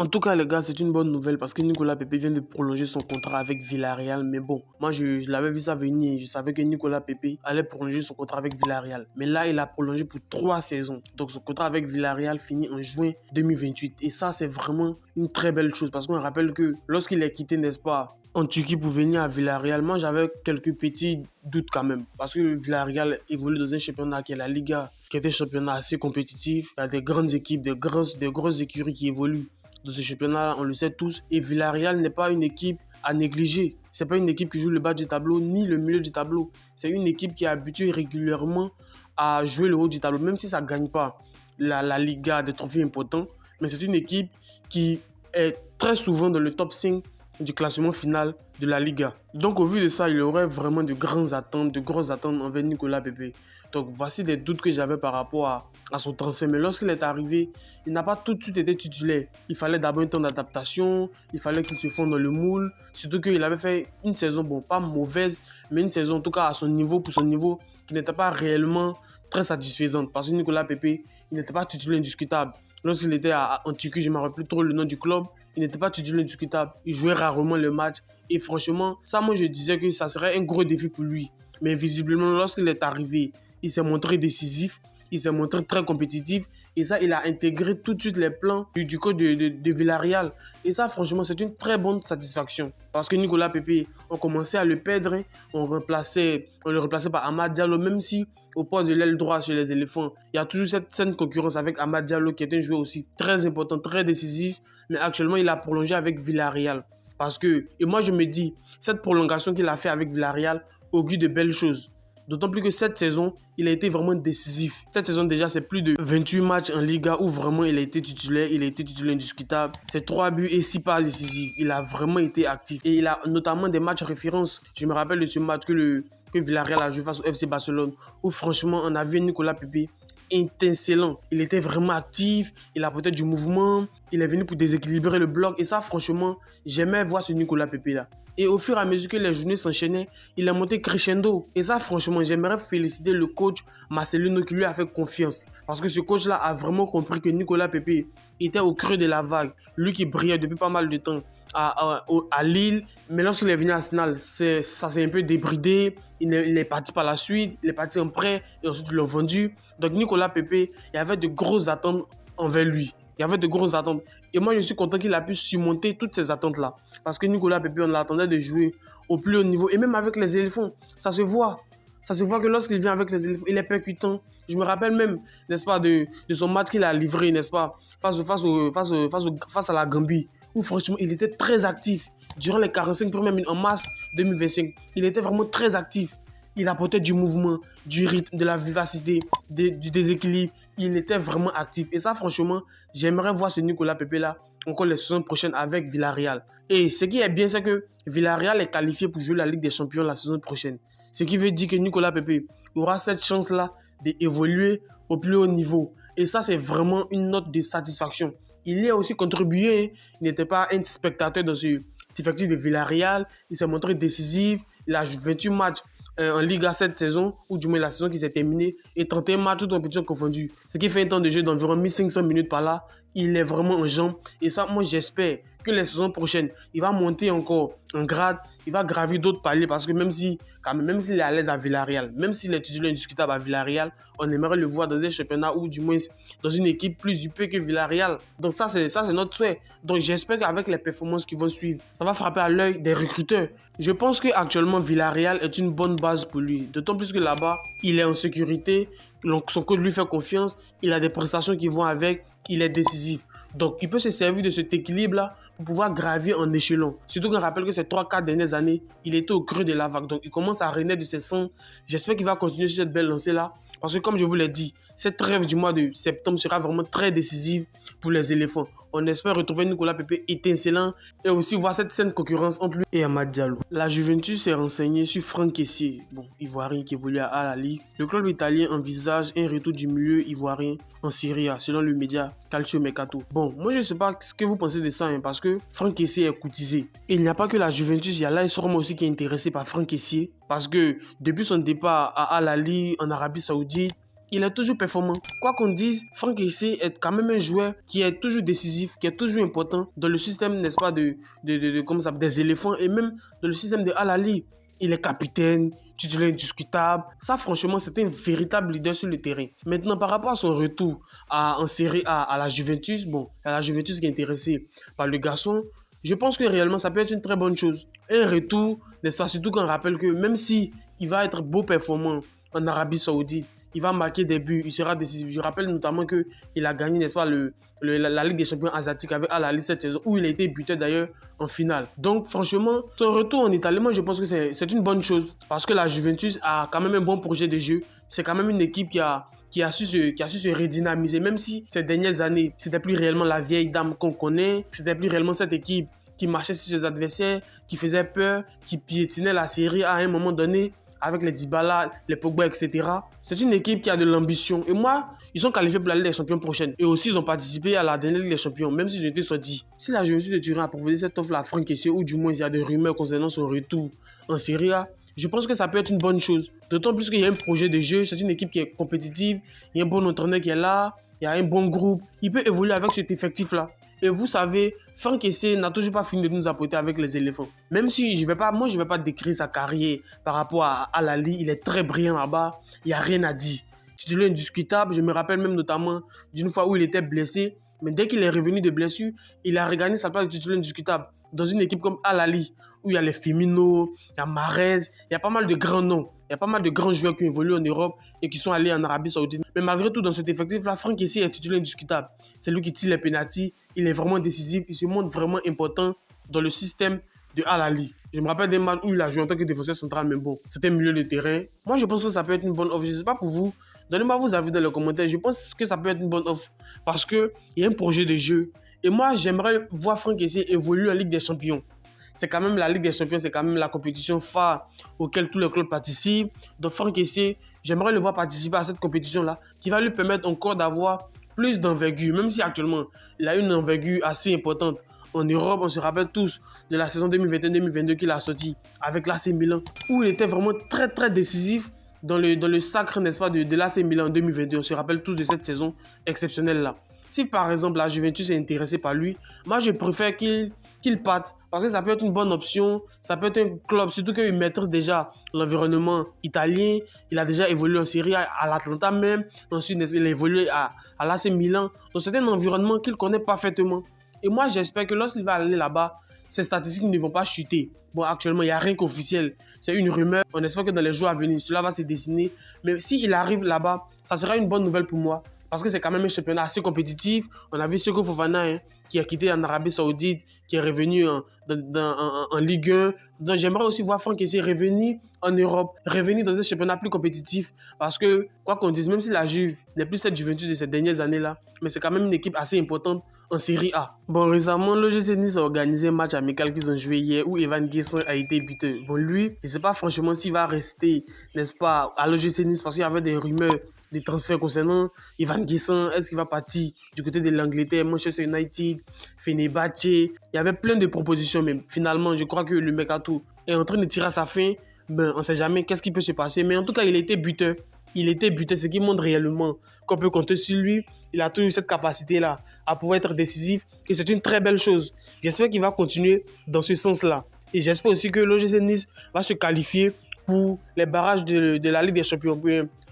En tout cas, les gars, c'est une bonne nouvelle parce que Nicolas Pepe vient de prolonger son contrat avec Villarreal. Mais bon, moi, je l'avais vu ça venir. Je savais que Nicolas Pepe allait prolonger son contrat avec Villarreal. Mais là, il a prolongé pour 3 saisons. Donc, son contrat avec Villarreal finit en juin 2028. Et ça, c'est vraiment une très belle chose parce qu'on rappelle que lorsqu'il est quitté, n'est-ce pas, en Turquie pour venir à Villarreal, moi, j'avais quelques petits doutes quand même. Parce que Villarreal évolue dans un championnat qui est la Liga, qui est un championnat assez compétitif. Il y a des grandes équipes, des grosses écuries qui évoluent de ce championnat, on le sait tous. Et Villarreal n'est pas une équipe à négliger. C'est pas une équipe qui joue le bas du tableau ni le milieu du tableau. C'est une équipe qui est habituée régulièrement à jouer le haut du tableau, même si ça ne gagne pas la Liga, des trophées importants. Mais c'est une équipe qui est très souvent dans le top 5 du classement final de la Liga. Donc au vu de ça, il y aurait vraiment de grosses attentes envers Nicolas Pepe. Donc voici des doutes que j'avais par rapport à son transfert. Mais lorsqu'il est arrivé, il n'a pas tout de suite été titulaire. Il fallait d'abord un temps d'adaptation, il fallait qu'il se fonde dans le moule. Surtout qu'il avait fait une saison, bon, pas mauvaise, mais une saison en tout cas à son niveau, pour son niveau, qui n'était pas réellement très satisfaisante. Parce que Nicolas Pepe, il n'était pas titulaire indiscutable. Lorsqu'il était en Turquie, je ne me rappelle plus trop le nom du club, il n'était pas titulaire indiscutable. Il jouait rarement le match. Et franchement, ça, moi, je disais que ça serait un gros défi pour lui. Mais visiblement, lorsqu'il est arrivé, il s'est montré décisif. Il s'est montré très compétitif. Et ça, il a intégré tout de suite les plans du coach de Villarreal. Et ça, franchement, c'est une très bonne satisfaction. Parce que Nicolas Pepe, on commençait à le perdre. On le remplaçait par Amad Diallo. Même si au poste de l'aile droit chez les éléphants, il y a toujours cette saine concurrence avec Amad Diallo qui est un joueur aussi très important, très décisif. Mais actuellement, il a prolongé avec Villarreal. Et moi, je me dis, cette prolongation qu'il a fait avec Villarreal augure de belles choses. D'autant plus que cette saison, il a été vraiment décisif. Cette saison déjà, c'est plus de 28 matchs en Liga où vraiment il a été titulaire indiscutable. C'est 3 buts et 6 passes décisives. Il a vraiment été actif. Et il a notamment des matchs références. Je me rappelle de ce match que Villarreal a joué face au FC Barcelone où franchement, on a vu Nicolas Pepe étincelant. Il était vraiment actif, il apportait du mouvement, il est venu pour déséquilibrer le bloc. Et ça, franchement, j'aimais voir ce Nicolas Pepe là. Et au fur et à mesure que les journées s'enchaînaient, il a monté crescendo. Et ça, franchement, j'aimerais féliciter le coach Marcelino qui lui a fait confiance. Parce que ce coach-là a vraiment compris que Nicolas Pepe était au creux de la vague. Lui qui brillait depuis pas mal de temps à Lille. Mais lorsqu'il est venu à Arsenal, ça s'est un peu débridé. Il est parti par la suite, il est parti en prêt et ensuite ils l'ont vendu. Donc Nicolas Pepe, il y avait de grosses attentes envers lui. Il y avait de grosses attentes. Et moi, je suis content qu'il a pu surmonter toutes ces attentes-là. Parce que Nicolas Pepe, on l'attendait de jouer au plus haut niveau. Et même avec les éléphants, ça se voit. Ça se voit que lorsqu'il vient avec les éléphants, il est percutant. Je me rappelle même, n'est-ce pas, de son match qu'il a livré, n'est-ce pas, face à la Gambie. Où franchement, il était très actif. Durant les 45 premières minutes en mars 2025, il était vraiment très actif. Il apportait du mouvement, du rythme, de la vivacité, du déséquilibre. Il était vraiment actif. Et ça, franchement, j'aimerais voir ce Nicolas Pepe-là encore les saisons prochaines avec Villarreal. Et ce qui est bien, c'est que Villarreal est qualifié pour jouer la Ligue des Champions la saison prochaine. Ce qui veut dire que Nicolas Pepe aura cette chance-là d'évoluer au plus haut niveau. Et ça, c'est vraiment une note de satisfaction. Il y a aussi contribué. Il n'était pas un spectateur dans ce effectif de Villarreal. Il s'est montré décisif. Il a joué 28 matchs en Liga cette saison, ou du moins la saison qui s'est terminée, et 31 matchs toutes compétitions confondues. Ce qui fait un temps de jeu d'environ 1500 minutes par là. Il est vraiment en jambes. Et ça, moi, j'espère que les saisons prochaines, il va monter encore en grade, il va gravir d'autres paliers parce que même s'il est à l'aise à Villarreal, même s'il est titulaire indiscutable à Villarreal, on aimerait le voir dans un championnat ou du moins dans une équipe plus huppée que Villarreal. Donc ça, c'est notre souhait. Donc j'espère qu'avec les performances qui vont suivre, ça va frapper à l'œil des recruteurs. Je pense qu'actuellement, Villarreal est une bonne base pour lui. D'autant plus que là-bas, il est en sécurité, son coach lui fait confiance, il a des prestations qui vont avec, il est décisif. Donc, il peut se servir de cet équilibre-là pour pouvoir gravir en échelon. Surtout qu'on rappelle que ces 3-4 dernières années, il était au creux de la vague. Donc, il commence à renaître de ses cendres. J'espère qu'il va continuer sur cette belle lancée-là. Parce que, comme je vous l'ai dit, cette trêve du mois de septembre sera vraiment très décisive pour les éléphants. On espère retrouver Nicolas Pepe étincelant et aussi voir cette saine concurrence entre lui et Amad Diallo. La Juventus s'est renseignée sur Franck Kessié, ivoirien qui évolue à la Ligue. Le club italien envisage un retour du milieu ivoirien en Serie A, selon le média Calcio Mercato. Bon, moi je ne sais pas ce que vous pensez de ça, parce que Franck Kessié est courtisé. Et il n'y a pas que la Juventus, il y a l'AS Roma aussi qui est intéressé par Franck Kessié. Parce que depuis son départ à Al Ahly en Arabie Saoudite, il est toujours performant. Quoi qu'on dise, Franck Kessié est quand même un joueur qui est toujours décisif, qui est toujours important dans le système, n'est-ce pas, comment ça, des éléphants et même dans le système de Al Ahly. Il est capitaine, titulaire indiscutable. Ça, franchement, c'est un véritable leader sur le terrain. Maintenant, par rapport à son retour en Série A à la Juventus, bon, à la Juventus qui est intéressée par le garçon, je pense que réellement, ça peut être une très bonne chose. Un retour, surtout qu'on rappelle que même si il va être beau performant en Arabie Saoudite, il va marquer des buts, il sera décisif. Je rappelle notamment qu'il a gagné, n'est-ce pas, la Ligue des champions asiatiques avec Al Ahly cette saison, où il a été buteur d'ailleurs en finale. Donc franchement, son retour en Italie, moi je pense que c'est une bonne chose, parce que la Juventus a quand même un bon projet de jeu. C'est quand même une équipe qui a su se redynamiser, même si ces dernières années, c'était plus réellement la vieille dame qu'on connaît, c'était plus réellement cette équipe qui marchait sur ses adversaires, qui faisait peur, qui piétinait la série à un moment donné, avec les Dybala, les Pogba, etc. C'est une équipe qui a de l'ambition. Et moi, ils sont qualifiés pour la Ligue des Champions prochaine. Et aussi, ils ont participé à la dernière Ligue des Champions, même s'ils ont été sortis. Si la Juventus de Turin a proposé cette offre-là à Franck Kessié, ou du moins il y a des rumeurs concernant son retour en Serie A, je pense que ça peut être une bonne chose. D'autant plus qu'il y a un projet de jeu, c'est une équipe qui est compétitive, il y a un bon entraîneur qui est là, il y a un bon groupe. Il peut évoluer avec cet effectif-là. Et vous savez, Franck Kessié n'a toujours pas fini de nous apporter avec les éléphants. Même si je ne vais pas décrire sa carrière par rapport à Al Ahly, il est très brillant là-bas, il n'y a rien à dire. Titulaire indiscutable, je me rappelle même notamment d'une fois où il était blessé, mais dès qu'il est revenu de blessure, il a regagné sa place de titulaire indiscutable dans une équipe comme Al Ahly, où il y a les Firmino, il y a Mahrez, il y a pas mal de grands noms. Il y a pas mal de grands joueurs qui ont évolué en Europe et qui sont allés en Arabie Saoudite. Mais malgré tout, dans cet effectif-là, Franck Kessié est titulaire indiscutable. C'est lui qui tire les pénaltys. Il est vraiment décisif. Il se montre vraiment important dans le système de Al Ahly. Je me rappelle des matchs où il a joué en tant que défenseur central, mais bon, c'était milieu de terrain. Moi, je pense que ça peut être une bonne offre. Je ne sais pas pour vous. Donnez-moi vos avis dans les commentaires. Je pense que ça peut être une bonne offre parce qu'il y a un projet de jeu. Et moi, j'aimerais voir Franck Kessié évoluer en Ligue des Champions. C'est quand même la Ligue des Champions, c'est quand même la compétition phare auquel tous les clubs participent. Donc Franck Kessié, j'aimerais le voir participer à cette compétition-là, qui va lui permettre encore d'avoir plus d'envergure, même si actuellement, il a une envergure assez importante. En Europe, on se rappelle tous de la saison 2021-2022 qu'il a sorti avec l'AC Milan, où il était vraiment très très décisif dans le sacre, n'est-ce pas, de l'AC Milan en 2022. On se rappelle tous de cette saison exceptionnelle-là. Si par exemple la Juventus est intéressée par lui, moi je préfère qu'il parte parce que ça peut être une bonne option, ça peut être un club, surtout qu'il maîtrise déjà l'environnement italien, il a déjà évolué en Serie A à l'Atalanta même, ensuite il a évolué à l'AC Milan, donc c'est un environnement qu'il connaît parfaitement. Et moi j'espère que lorsqu'il va aller là-bas, ses statistiques ne vont pas chuter. Bon, actuellement, il n'y a rien qu'officiel. C'est une rumeur. On espère que dans les jours à venir, cela va se dessiner. Mais s'il arrive là-bas, ça sera une bonne nouvelle pour moi. Parce que c'est quand même un championnat assez compétitif. On a vu Seko Fofana qui a quitté en Arabie Saoudite, qui est revenu en Ligue 1. Donc j'aimerais aussi voir Franck Kessié revenir en Europe, revenir dans un championnat plus compétitif. Parce que, quoi qu'on dise, même si la Juve n'est plus cette Juventus de ces dernières années-là, mais c'est quand même une équipe assez importante en Serie A. Bon, récemment, l'OGC Nice a organisé un match amical qu'ils ont joué hier où Evan Guesson a été buteur. Bon, lui, je ne sais pas franchement s'il va rester, n'est-ce pas, à l'OGC Nice parce qu'il y avait des rumeurs des transferts concernant Evan Guesson. Est-ce qu'il va partir du côté de l'Angleterre, Manchester United, Fenerbahçe? Il y avait plein de propositions, mais finalement, je crois que le mercato est en train de tirer à sa fin. Ben, on ne sait jamais qu'est-ce qui peut se passer, mais en tout cas, il était buteur. Il était buteur, ce qui montre réellement qu'on peut compter sur lui. Il a toujours cette capacité-là à pouvoir être décisif et c'est une très belle chose. J'espère qu'il va continuer dans ce sens-là. Et j'espère aussi que l'OGC Nice va se qualifier pour les barrages de la Ligue des Champions.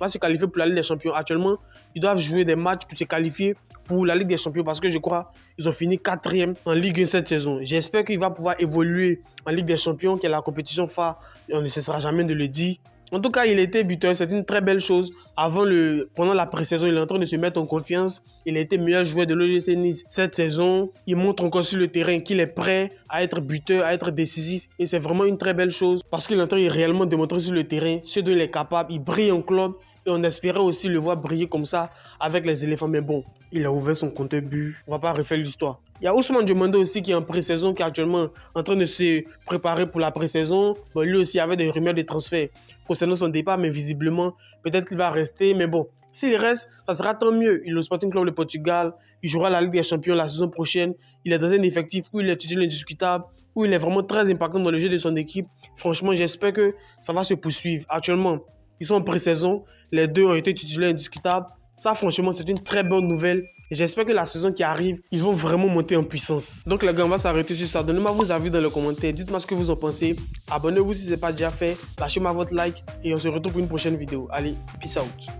Va se qualifier pour la Ligue des Champions. Actuellement, ils doivent jouer des matchs pour se qualifier pour la Ligue des Champions parce que je crois qu'ils ont fini 4e en Ligue 1 cette saison. J'espère qu'il va pouvoir évoluer en Ligue des Champions, qui est la compétition phare. On ne cessera jamais de le dire. En tout cas, il était buteur, c'est une très belle chose. Pendant la pré-saison, il est en train de se mettre en confiance. Il a été meilleur joueur de l'OGC Nice cette saison. Il montre encore sur le terrain qu'il est prêt à être buteur, à être décisif. Et c'est vraiment une très belle chose parce qu'il est en train de réellement démontrer sur le terrain ce dont il est capable. Il brille en club et on espérait aussi le voir briller comme ça avec les éléphants. Mais bon, il a ouvert son compte but. On ne va pas refaire l'histoire. Il y a Ousmane Diomande aussi qui est en pré-saison, qui est actuellement en train de se préparer pour la pré-saison. Bon, lui aussi avait des rumeurs de transfert concernant son départ, mais visiblement, peut-être qu'il va rester. Mais bon, s'il reste, ça sera tant mieux. Il est au Sporting Club de Portugal, il jouera la Ligue des Champions la saison prochaine. Il est dans un effectif où il est titulaire indiscutable, où il est vraiment très impactant dans le jeu de son équipe. Franchement, j'espère que ça va se poursuivre. Actuellement, Ils sont en pré-saison. Les deux ont été titulaires indiscutables. Ça, franchement, c'est une très bonne nouvelle. Et j'espère que la saison qui arrive, ils vont vraiment monter en puissance. Donc les gars, on va s'arrêter sur ça. Donnez-moi vos avis dans les commentaires. Dites-moi ce que vous en pensez. Abonnez-vous si ce n'est pas déjà fait. Lâchez-moi votre like. Et on se retrouve pour une prochaine vidéo. Allez, peace out.